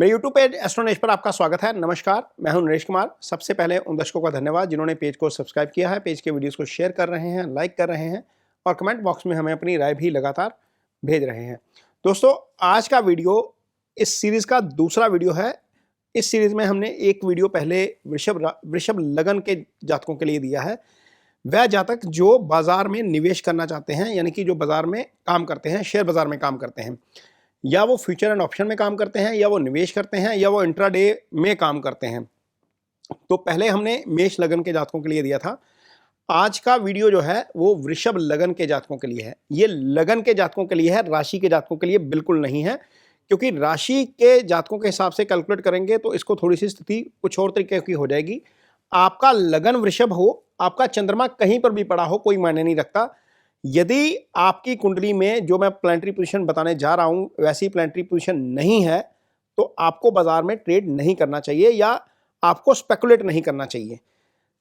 मेरे YouTube page एस्ट्रोनॉलेज पर आपका स्वागत है। नमस्कार, मैं हूं नरेश कुमार। सबसे पहले उन दर्शकों का धन्यवाद जिन्होंने पेज को सब्सक्राइब किया है, पेज के वीडियोस को शेयर कर रहे हैं, लाइक कर रहे हैं और कमेंट बॉक्स में हमें अपनी राय भी लगातार भेज रहे हैं। दोस्तों, आज का वीडियो इस सीरीज़ का दूसरा वीडियो है। इस सीरीज़ में हमने एक वीडियो पहले वृषभ लगन के जातकों के लिए दिया है। वह जातक जो बाजार में निवेश करना चाहते हैं, यानी कि जो बाजार में काम करते हैं, शेयर बाजार में काम करते हैं, या वो फ्यूचर एंड ऑप्शन में काम करते हैं, या वो निवेश करते हैं, या वो इंट्राडे में काम करते हैं। तो पहले हमने मेष लगन के जातकों के लिए दिया था। आज का वीडियो जो है वो वृषभ लगन के जातकों के लिए है। ये लगन के जातकों के लिए है, राशि के जातकों के लिए बिल्कुल नहीं है, क्योंकि राशि के जातकों के हिसाब से कैलकुलेट करेंगे तो इसको थोड़ी सी स्थिति कुछ और तरीके की हो जाएगी। आपका लगन वृषभ हो, आपका चंद्रमा कहीं पर भी पड़ा हो, कोई मायने नहीं रखता। यदि आपकी कुंडली में जो मैं प्लैनेटरी पोजीशन बताने जा रहा हूं वैसी प्लैनेटरी पोजीशन नहीं है, तो आपको बाजार में ट्रेड नहीं करना चाहिए या आपको स्पेकुलेट नहीं करना चाहिए।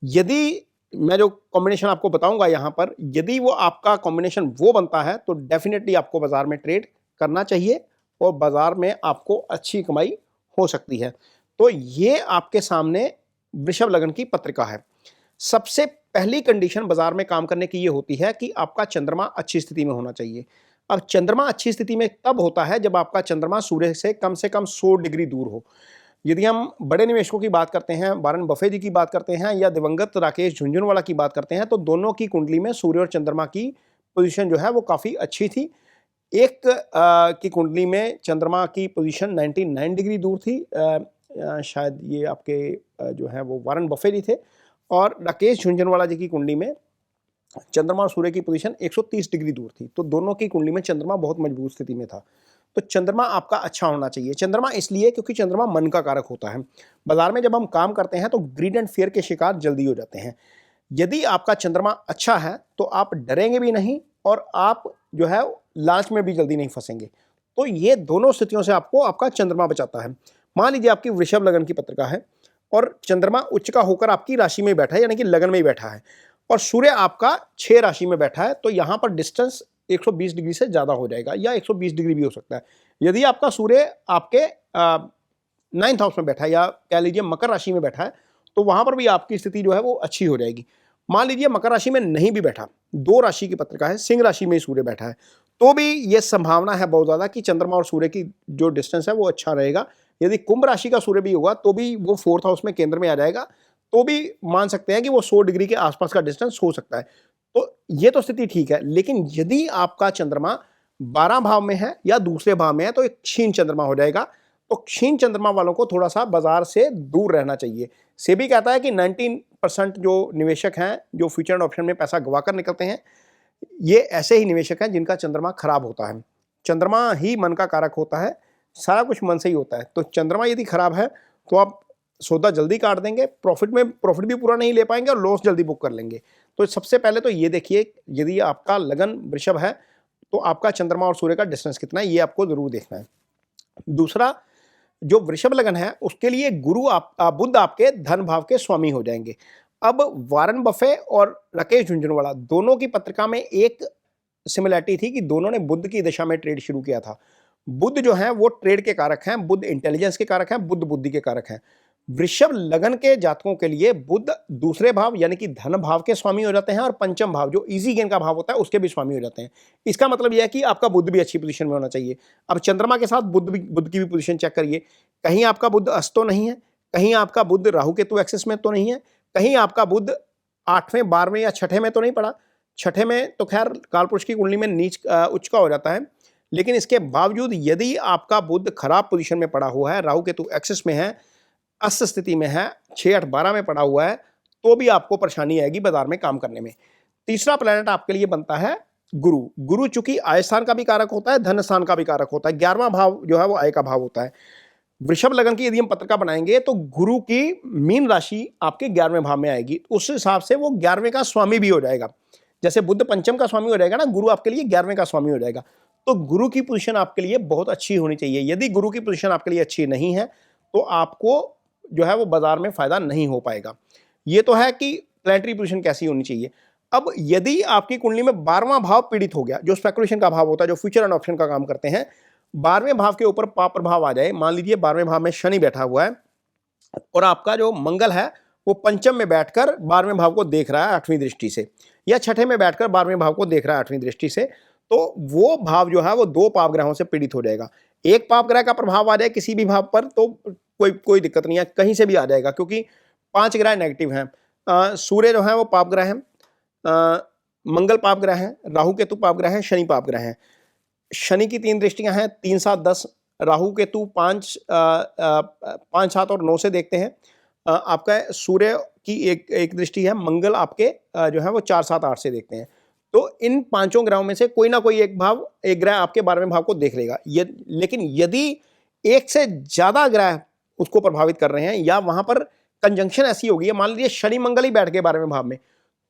यदि मैं जो कॉम्बिनेशन आपको बताऊंगा यहां पर, यदि वो आपका कॉम्बिनेशन वो बनता है तो डेफिनेटली आपको बाजार में ट्रेड करना चाहिए और बाजार में आपको अच्छी कमाई हो सकती है। तो ये आपके सामने वृषभ लगन की पत्रिका है। सबसे पहली कंडीशन बाजार में काम करने की ये होती है कि आपका चंद्रमा अच्छी स्थिति में होना चाहिए। अब चंद्रमा अच्छी स्थिति में तब होता है जब आपका चंद्रमा सूर्य से कम 100 डिग्री दूर हो। यदि हम बड़े निवेशकों की बात करते हैं, वारेन बफे जी की बात करते हैं, या दिवंगत राकेश झुनझुनवाला की बात करते हैं, तो दोनों की कुंडली में सूर्य और चंद्रमा की पोजीशन जो है वो काफ़ी अच्छी थी। एक की कुंडली में चंद्रमा की पोजीशन 99 डिग्री दूर थी। शायद ये आपके जो है वो वारेन बफे जी थे। और राकेश झुनझुनवाला जी की कुंडली में चंद्रमा और सूर्य की पोजीशन 130 डिग्री दूर थी। तो दोनों की कुंडली में चंद्रमा बहुत मजबूत स्थिति में था। तो चंद्रमा आपका अच्छा होना चाहिए। चंद्रमा इसलिए क्योंकि चंद्रमा मन का कारक होता है। बाजार में जब हम काम करते हैं तो ग्रीड एंड फियर के शिकार जल्दी हो जाते हैं। यदि आपका चंद्रमा अच्छा है तो आप डरेंगे भी नहीं और आप जो है लालच में भी जल्दी नहीं फंसेंगे। तो ये दोनों स्थितियों से आपको आपका चंद्रमा बचाता है। मान लीजिए आपकी वृषभ लगन की पत्रिका है और चंद्रमा उच्च का होकर आपकी राशि में बैठा है, यानी कि लगन में ही बैठा है, और सूर्य आपका 6 राशि में बैठा है, तो यहाँ पर डिस्टेंस 120 डिग्री से ज़्यादा हो जाएगा या 120 डिग्री भी हो सकता है। यदि आपका सूर्य आपके 9th हाउस में बैठा है या कह लीजिए मकर राशि में बैठा है, तो वहाँ पर भी आपकी स्थिति जो है वो अच्छी हो जाएगी। मान लीजिए मकर राशि में नहीं भी बैठा, 2 राशि की पत्रिका है, सिंह राशि में ही सूर्य बैठा है, तो भी ये संभावना है बहुत ज़्यादा कि चंद्रमा और सूर्य की जो डिस्टेंस है वो अच्छा रहेगा। यदि कुंभ राशि का सूर्य भी होगा तो भी वो 4th हाउस में केंद्र में आ जाएगा, तो भी मान सकते हैं कि वो 100 डिग्री के आसपास का डिस्टेंस हो सकता है। तो ये तो स्थिति ठीक है, लेकिन यदि आपका चंद्रमा 12 भाव में है या दूसरे भाव में है तो एक क्षीण चंद्रमा हो जाएगा। तो क्षीण चंद्रमा वालों को थोड़ा सा बाजार से दूर रहना चाहिए। सेबी कहता है कि 19% जो निवेशक हैं जो फ्यूचर एंड ऑप्शन में पैसा गवा कर निकलते हैं, ये ऐसे ही निवेशक हैं जिनका चंद्रमा खराब होता है। चंद्रमा ही मन का कारक होता है, सारा कुछ मन से ही होता है। तो चंद्रमा यदि खराब है तो आप सौदा जल्दी काट देंगे, प्रॉफिट भी पूरा नहीं ले पाएंगे और लॉस जल्दी बुक कर लेंगे। तो सबसे पहले तो ये देखिए, यदि आपका लगन वृषभ है तो आपका चंद्रमा और सूर्य का डिस्टेंस कितना है, ये आपको जरूर देखना है। दूसरा, जो वृषभ लगन है उसके लिए बुध आपके धन भाव के स्वामी हो जाएंगे। अब वारेन बफे और राकेश झुनझुनवाला दोनों की पत्रिका में एक सिमिलरिटी थी कि दोनों ने बुध की दिशा में ट्रेड शुरू किया था। बुध जो है वो ट्रेड के कारक हैं, बुध इंटेलिजेंस के कारक हैं, बुध बुद्धि के कारक हैं। वृषभ लगन के जातकों के लिए बुध दूसरे भाव यानी कि धन भाव के स्वामी हो जाते हैं और पंचम भाव जो इजी गेन का भाव होता है उसके भी स्वामी हो जाते हैं। इसका मतलब यह है कि आपका बुध भी अच्छी पोजीशन में होना चाहिए। अब चंद्रमा के साथ बुध की भी पोजीशन चेक करिए। कहीं आपका बुध अस्त तो नहीं है, कहीं आपका बुध राहु केतु एक्सेस में तो नहीं है, कहीं आपका बुध 8वें 12वें या 6ठे में तो नहीं पड़ा। 6ठे में तो खैर कालपुरुष की कुंडली में नीच उच्च का हो जाता है, लेकिन इसके बावजूद यदि आपका बुध खराब पोजीशन में पड़ा हुआ है, राहु केतु एक्सेस में है, अस्त स्थिति में है, 6, 8, 12 में पड़ा हुआ है, तो भी आपको परेशानी आएगी बाजार में काम करने में। तीसरा प्लैनेट आपके लिए बनता है गुरु। गुरु चूंकि आय स्थान का भी कारक होता है, धन स्थान का भी कारक होता है। 11वां भाव जो है वो आय का भाव होता है। वृषभ लगन की यदि हम पत्रिका बनाएंगे तो गुरु की मीन राशि आपके 11वें भाव में आएगी। उस हिसाब से वो 11वें का स्वामी भी हो जाएगा। जैसे बुध पंचम का स्वामी हो जाएगा ना, गुरु आपके लिए 11वें का स्वामी हो जाएगा। तो गुरु की पोजीशन आपके लिए बहुत अच्छी होनी चाहिए। यदि गुरु की पोजीशन आपके लिए अच्छी नहीं है तो आपको जो है वो बाजार में फायदा नहीं हो पाएगा। ये तो है कि प्लैनेटरी पोजीशन कैसी होनी चाहिए। अब यदि आपकी कुंडली में 12वां भाव पीड़ित हो गया, जो स्पेकुलेशन का भाव होता है, जो फ्यूचर एंड ऑप्शन का काम करते हैं, 12वें भाव के ऊपर पाप प्रभाव आ जाए, मान लीजिए 12वें भाव में शनि बैठा हुआ है और आपका जो मंगल है वो पंचम में बैठकर 12वें भाव को देख रहा है 8वीं दृष्टि से, या छठे में बैठकर 12वें भाव को देख रहा है 8वीं दृष्टि से, तो वो भाव जो है वो 2 पाप ग्रहों से पीड़ित हो जाएगा। एक पाप ग्रह का प्रभाव आ जाए किसी भी भाव पर तो कोई दिक्कत नहीं है, कहीं से भी आ जाएगा, क्योंकि 5 ग्रह नेगेटिव हैं। सूर्य जो है वो पाप ग्रह है, मंगल पाप ग्रह है, राहु केतु पाप ग्रह है, शनि पाप ग्रह है। शनि की 3 दृष्टियां हैं, 3, 7, 10, राहु केतु 5, 7 और 9 से देखते हैं। आपका सूर्य की एक दृष्टि है, मंगल आपके जो है वो 4, 7, 8 से देखते हैं। तो इन पांचों ग्रहों में से कोई ना कोई एक ग्रह आपके 12वें भाव को देख लेगा। लेकिन यदि एक से ज्यादा ग्रह उसको प्रभावित कर रहे हैं या वहां पर कंजंक्शन ऐसी होगी है, मान लीजिए शनि मंगल ही बैठ गए 12वें भाव में,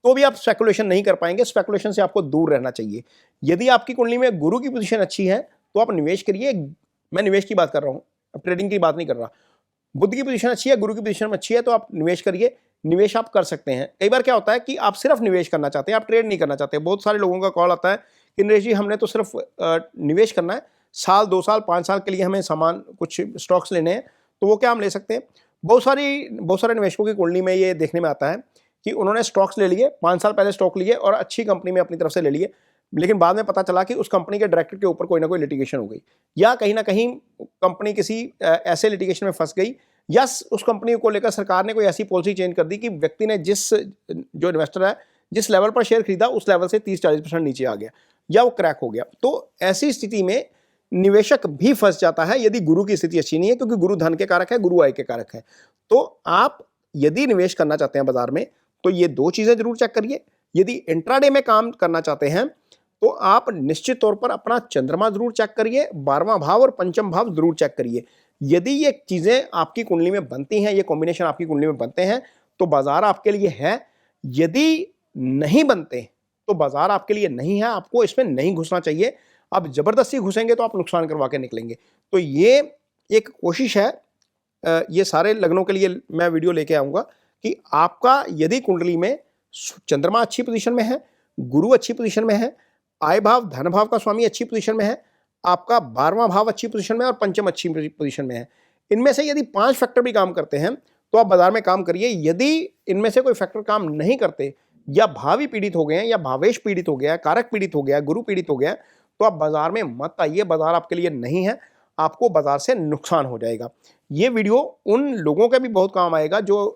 तो भी आप स्पेकुलेशन नहीं कर पाएंगे। स्पेकुलेशन से आपको दूर रहना चाहिए। यदि आपकी कुंडली में गुरु की पोजीशन अच्छी है तो आप निवेश करिए। मैं निवेश की बात कर रहा हूं, ट्रेडिंग की बात नहीं कर रहा। बुध की पोजीशन अच्छी है, गुरु की पोजीशन अच्छी है तो आप निवेश करिए। निवेश आप कर सकते हैं। कई बार क्या होता है कि आप सिर्फ निवेश करना चाहते हैं, आप ट्रेड नहीं करना चाहते। बहुत सारे लोगों का कॉल आता है कि नरेश जी हमने तो सिर्फ निवेश करना है, साल 2 साल 5 साल के लिए हमें सामान कुछ स्टॉक्स लेने हैं, तो वो क्या हम ले सकते हैं। बहुत सारे निवेशकों की कुंडली में ये देखने में आता है कि उन्होंने स्टॉक्स ले लिए, 5 साल पहले स्टॉक लिए और अच्छी कंपनी में अपनी तरफ से ले लिए, लेकिन बाद में पता चला कि उस कंपनी के डायरेक्टर के ऊपर कोई ना कोई लिटिगेशन हो गई, या कहीं ना कहीं कंपनी किसी ऐसे लिटिगेशन में फंस गई, या उस कंपनी को लेकर सरकार ने कोई ऐसी पॉलिसी चेंज कर दी कि व्यक्ति ने जो इन्वेस्टर है जिस लेवल पर शेयर खरीदा उस लेवल से 30-40% नीचे आ गया या वो क्रैक हो गया। तो ऐसी स्थिति में निवेशक भी फंस जाता है यदि गुरु की स्थिति अच्छी नहीं है, क्योंकि गुरु धन के कारक है, गुरु आय के कारक है। तो आप यदि निवेश करना चाहते हैं बाजार में तो ये 2 चीजें जरूर चेक करिए। यदि इंट्राडे में काम करना चाहते हैं तो आप निश्चित तौर पर अपना चंद्रमा जरूर चेक करिए, 12वां भाव और पंचम भाव जरूर चेक करिए। यदि ये चीजें आपकी कुंडली में बनती हैं, ये कॉम्बिनेशन आपकी कुंडली में बनते हैं तो बाजार आपके लिए है। यदि नहीं बनते तो बाजार आपके लिए नहीं है, आपको इसमें नहीं घुसना चाहिए। आप जबरदस्ती घुसेंगे तो आप नुकसान करवा के निकलेंगे। तो ये एक कोशिश है, ये सारे लग्नों के लिए मैं वीडियो लेके आऊंगा कि आपका यदि कुंडली में चंद्रमा अच्छी पोजीशन में है, गुरु अच्छी पोजीशन में है, आय भाव धन भाव का स्वामी अच्छी पोजीशन में है, आपका 12वां भाव अच्छी पोजीशन में है और पंचम अच्छी पोजीशन में है, इनमें से यदि 5 फैक्टर भी काम करते हैं तो आप बाजार में काम करिए। यदि इनमें से कोई फैक्टर काम नहीं करते या भावी पीड़ित हो गए हैं या भावेश पीड़ित हो गया, कारक पीड़ित हो गया, गुरु पीड़ित हो गया, तो आप बाजार में मत आइए। बाजार आपके लिए नहीं है, आपको बाजार से नुकसान हो जाएगा। ये वीडियो उन लोगों के भी बहुत काम आएगा जो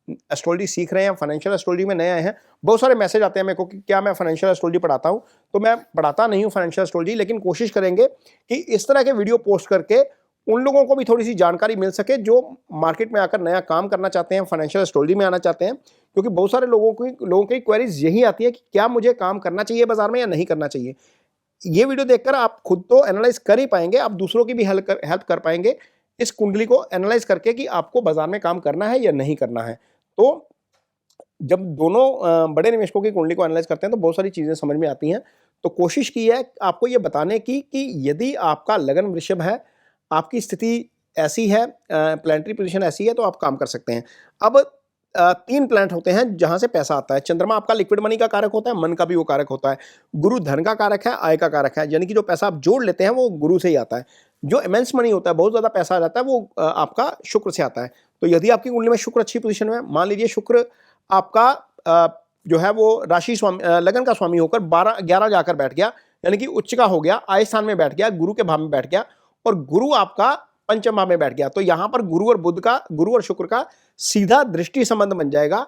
एस्ट्रोलॉजी सीख रहे हैं, फाइनेंशियल एस्ट्रोलॉजी में नए आए हैं। बहुत सारे मैसेज आते हैं मेरे को कि क्या मैं फाइनेंशियल एस्ट्रोलॉजी पढ़ाता हूं, तो मैं पढ़ाता नहीं हूं फाइनेंशियल एस्ट्रोलॉजी, लेकिन कोशिश करेंगे कि इस तरह के वीडियो पोस्ट करके उन लोगों को भी थोड़ी सी जानकारी मिल सके जो मार्केट में आकर नया काम करना चाहते हैं, फाइनेंशियल एस्ट्रोलॉजी में आना चाहते हैं। क्योंकि बहुत सारे लोगों की क्वेरीज यही आती है कि क्या मुझे काम करना चाहिए बाजार में या नहीं करना चाहिए। ये वीडियो देखकर आप खुद तो एनालाइज कर ही पाएंगे, आप दूसरों की भी हेल्प कर पाएंगे इस कुंडली को एनालाइज करके कि आपको बाजार में काम करना है या नहीं करना है। तो जब दोनों बड़े निवेशकों की कुंडली को एनालाइज करते हैं तो बहुत सारी चीजें समझ में आती हैं। तो कोशिश की है आपको ये बताने की कि यदि आपका लगन वृषभ है, आपकी स्थिति ऐसी है, प्लैनेटरी पोजीशन ऐसी है, तो आप काम कर सकते हैं। अब 3 प्लैनेट होते हैं जहां से पैसा आता है। चंद्रमा आपका लिक्विड मनी का कारक होता है, मन का भी वो कारक होता है। गुरु धन का कारक है, आय का कारक है, यानी कि जो पैसा आप जोड़ लेते हैं वो गुरु से ही आता है। जो इमेंस मनी होता है, बहुत ज्यादा पैसा आ जाता है, वो आपका शुक्र से आता है। तो यदि आपकी कुंडली में शुक्र अच्छी पोजीशन में, मान लीजिए शुक्र आपका जो है वो राशि स्वामी, लगन का स्वामी होकर 12-11 जाकर बैठ गया, यानी कि उच्च का हो गया, आय स्थान में बैठ गया, गुरु के भाव में बैठ गया, और गुरु आपका पंचम भाव में बैठ गया, तो यहां पर गुरु और शुक्र का सीधा दृष्टि संबंध बन जाएगा।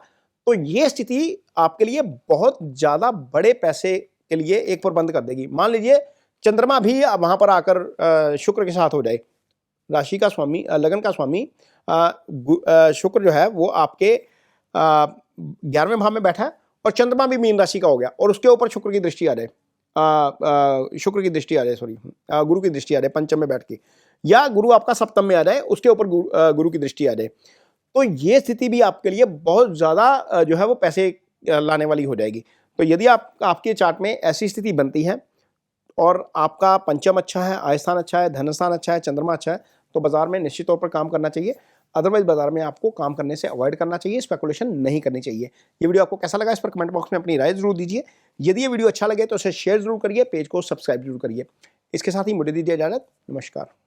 तो ये स्थिति आपके लिए बहुत ज्यादा बड़े पैसे के लिए एक प्रबंध कर देगी। मान लीजिए चंद्रमा भी वहां पर आकर शुक्र के साथ हो जाए, राशि का स्वामी, लगन का स्वामी शुक्र जो है वो आपके 11वें भाव में बैठा है और चंद्रमा भी मीन राशि का हो गया, और उसके ऊपर शुक्र की दृष्टि आ जाए, गुरु की दृष्टि आ जाए पंचम में बैठ के, या गुरु आपका सप्तम में आ जाए, उसके ऊपर गुरु की दृष्टि आ जाए, तो ये स्थिति भी आपके लिए बहुत ज्यादा जो है वो पैसे लाने वाली हो जाएगी। तो यदि आपके चार्ट में ऐसी स्थिति बनती है और आपका पंचम अच्छा है, आय स्थान अच्छा है, धन स्थान अच्छा है, चंद्रमा अच्छा है, तो बाजार में निश्चित तौर पर काम करना चाहिए। अदरवाइज बाजार में आपको काम करने से अवॉइड करना चाहिए, स्पेकुलेशन नहीं करनी चाहिए। ये वीडियो आपको कैसा लगा इस पर कमेंट बॉक्स में अपनी राय जरूर दीजिए। यदि ये वीडियो अच्छा लगे तो इसे शेयर जरूर करिए, पेज को सब्सक्राइब जरूर करिए। इसके साथ ही मुझे दीजिए इजाज़त। नमस्कार।